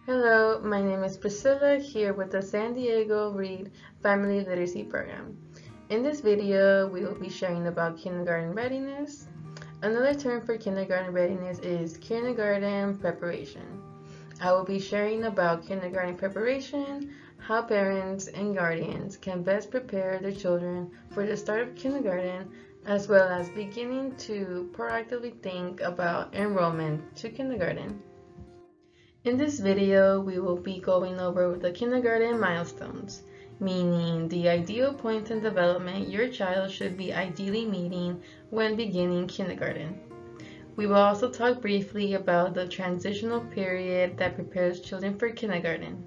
Hello, my name is Priscilla here with the San Diego Read Family Literacy Program. In this video, we will be sharing about kindergarten readiness. Another term for kindergarten readiness is kindergarten preparation. I will be sharing about kindergarten preparation, how parents and guardians can best prepare their children for the start of kindergarten, as well as beginning to proactively think about enrollment to kindergarten. In this video, we will be going over the kindergarten milestones, meaning the ideal point in development your child should be ideally meeting when beginning kindergarten. We will also talk briefly about the transitional period that prepares children for kindergarten.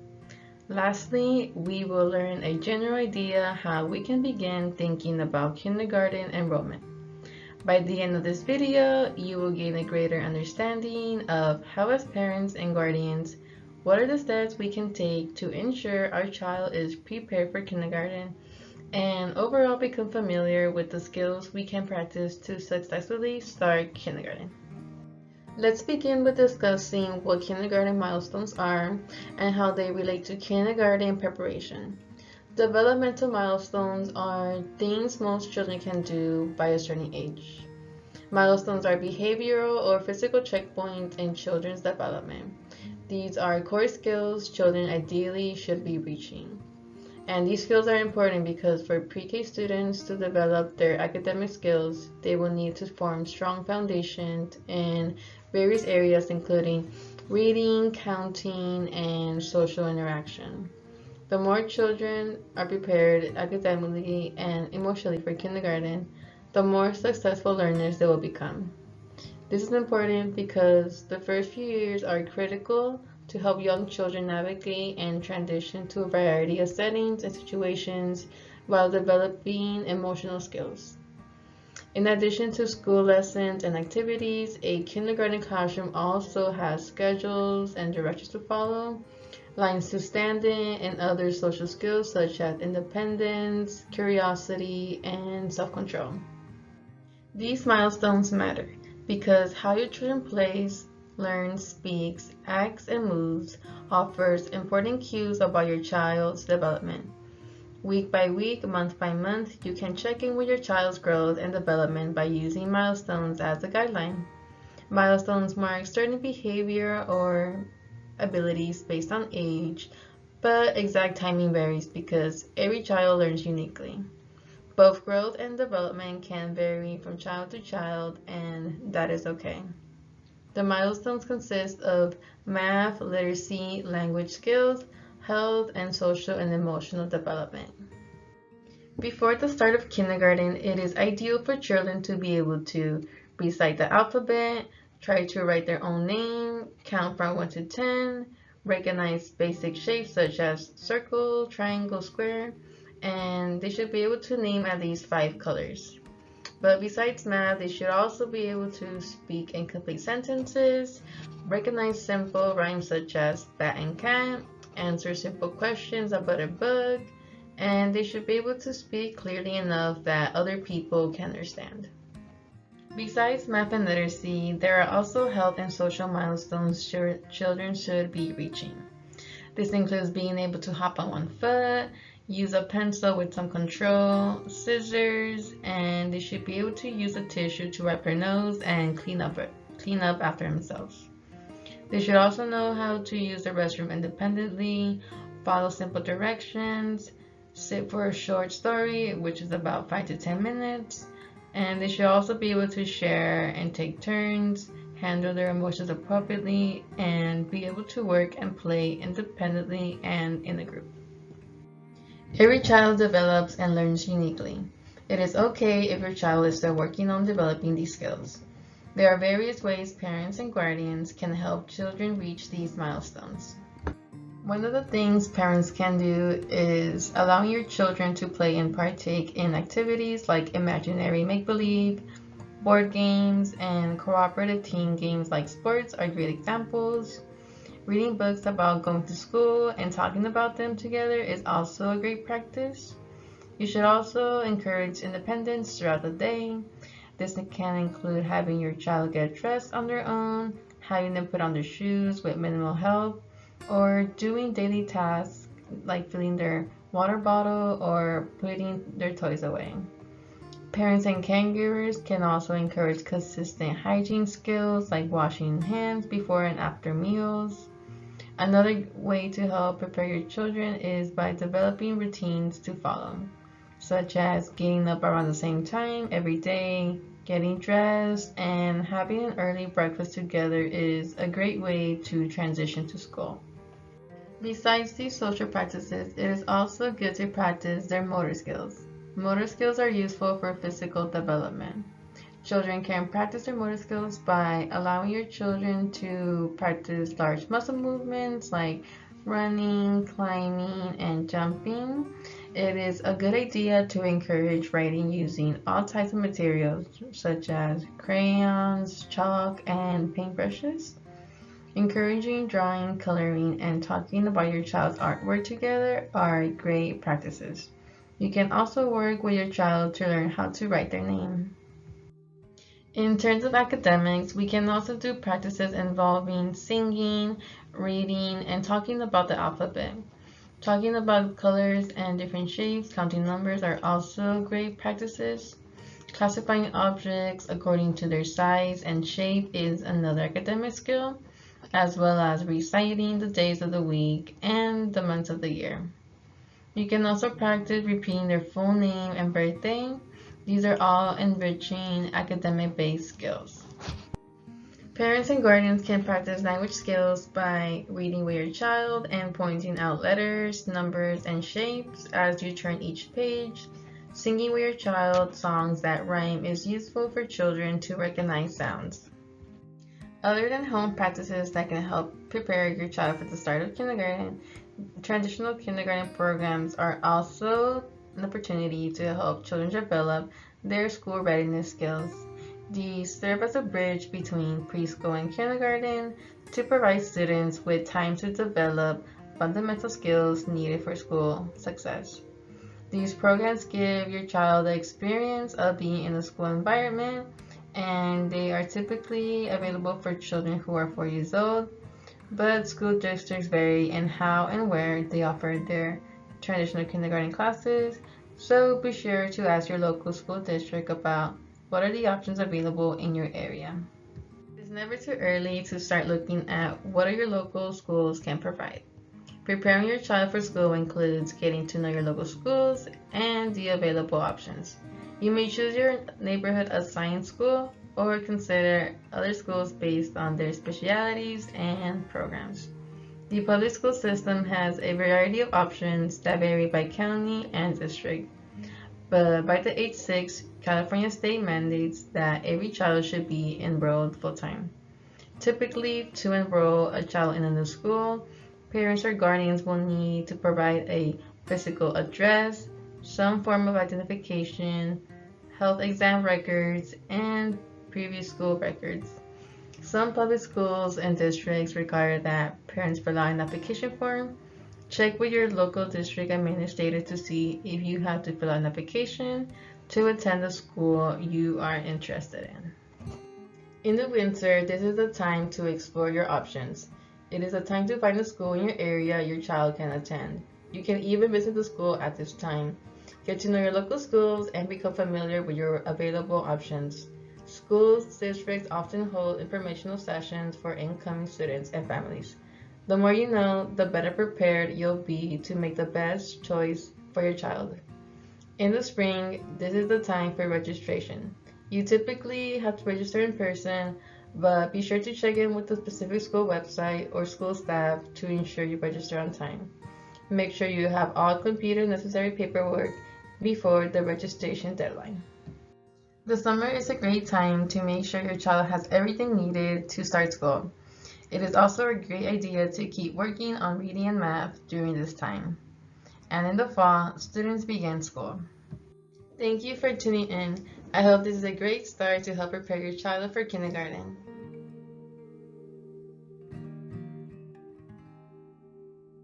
Lastly, we will learn a general idea how we can begin thinking about kindergarten enrollment. By the end of this video, you will gain a greater understanding of how as parents and guardians, what are the steps we can take to ensure our child is prepared for kindergarten, and overall become familiar with the skills we can practice to successfully start kindergarten. Let's begin with discussing what kindergarten milestones are and how they relate to kindergarten preparation. Developmental milestones are things most children can do by a certain age. Milestones are behavioral or physical checkpoints in children's development. These are core skills children ideally should be reaching. And these skills are important because for pre-K students to develop their academic skills, they will need to form strong foundations in various areas including reading, counting, and social interaction. The more children are prepared academically and emotionally for kindergarten, the more successful learners they will become. This is important because the first few years are critical to help young children navigate and transition to a variety of settings and situations while developing emotional skills. In addition to school lessons and activities, a kindergarten classroom also has schedules and directions to follow, lines to stand in, and other social skills such as independence, curiosity, and self-control. These milestones matter because how your children plays, learns, speaks, acts, and moves offers important cues about your child's development. Week by week, month by month, you can check in with your child's growth and development by using milestones as a guideline. Milestones mark certain behavior or abilities based on age, but exact timing varies because every child learns uniquely. Both growth and development can vary from child to child, and that is okay. The milestones consist of math, literacy, language skills, health, and social and emotional development. Before the start of kindergarten, it is ideal for children to be able to recite the alphabet, try to write their own name, count from 1 to 10, recognize basic shapes such as circle, triangle, square, and they should be able to name at least 5 colors. But besides math, they should also be able to speak in complete sentences, recognize simple rhymes such as bat and cat, answer simple questions about a book, and they should be able to speak clearly enough that other people can understand. Besides math and literacy, there are also health and social milestones children should be reaching. This includes being able to hop on one foot, use a pencil with some control, scissors, and they should be able to use a tissue to wipe their nose and clean up after themselves. They should also know how to use the restroom independently, follow simple directions, sit for a short story, which is about 5 to 10 minutes, and they should also be able to share and take turns, handle their emotions appropriately, and be able to work and play independently and in a group. Every child develops and learns uniquely. It is okay if your child is still working on developing these skills. There are various ways parents and guardians can help children reach these milestones. One of the things parents can do is allowing your children to play and partake in activities like imaginary make-believe, board games, and cooperative team games like sports are great examples. Reading books about going to school and talking about them together is also a great practice. You should also encourage independence throughout the day. This can include having your child get dressed on their own, having them put on their shoes with minimal help, or doing daily tasks like filling their water bottle or putting their toys away. Parents and caregivers can also encourage consistent hygiene skills like washing hands before and after meals. Another way to help prepare your children is by developing routines to follow, such as getting up around the same time every day, getting dressed, and having an early breakfast together is a great way to transition to school. Besides these social practices, it is also good to practice their motor skills. Motor skills are useful for physical development. Children can practice their motor skills by allowing your children to practice large muscle movements like running, climbing, and jumping. It is a good idea to encourage writing using all types of materials such as crayons, chalk, and paintbrushes. Encouraging drawing, coloring, and talking about your child's artwork together are great practices. You can also work with your child to learn how to write their name. In terms of academics, we can also do practices involving singing, reading, and talking about the alphabet. Talking about colors and different shapes, counting numbers are also great practices. Classifying objects according to their size and shape is another academic skill, as well as reciting the days of the week and the months of the year. You can also practice repeating their full name and birthday. These are all enriching academic-based skills. Parents and guardians can practice language skills by reading with your child and pointing out letters, numbers, and shapes as you turn each page. Singing with your child songs that rhyme is useful for children to recognize sounds. Other than home practices that can help prepare your child for the start of kindergarten, traditional kindergarten programs are also an opportunity to help children develop their school readiness skills. These serve as a bridge between preschool and kindergarten to provide students with time to develop fundamental skills needed for school success. These programs give your child the experience of being in a school environment, and they are typically available for children who are 4 years old, but school districts vary in how and where they offer their traditional kindergarten classes, so be sure to ask your local school district about what are the options available in your area. It's never too early to start looking at what your local schools can provide. Preparing your child for school includes getting to know your local schools and the available options. You may choose your neighborhood assigned school or consider other schools based on their specialties and programs. The public school system has a variety of options that vary by county and district, but by the age 6, California state mandates that every child should be enrolled full-time. Typically, to enroll a child in a new school, parents or guardians will need to provide a physical address, some form of identification, health exam records, and previous school records. Some public schools and districts require that parents fill out an application form. Check with your local district administrator to see if you have to fill out an application to attend the school you are interested in. In the winter, this is the time to explore your options. It is a time to find a school in your area your child can attend. You can even visit the school at this time. Get to know your local schools and become familiar with your available options. School districts often hold informational sessions for incoming students and families. The more you know, the better prepared you'll be to make the best choice for your child. In the spring, this is the time for registration. You typically have to register in person, but be sure to check in with the specific school website or school staff to ensure you register on time. Make sure you have all completed necessary paperwork before the registration deadline. The summer is a great time to make sure your child has everything needed to start school. It is also a great idea to keep working on reading and math during this time. And in the fall, students begin school. Thank you for tuning in. I hope this is a great start to help prepare your child for kindergarten.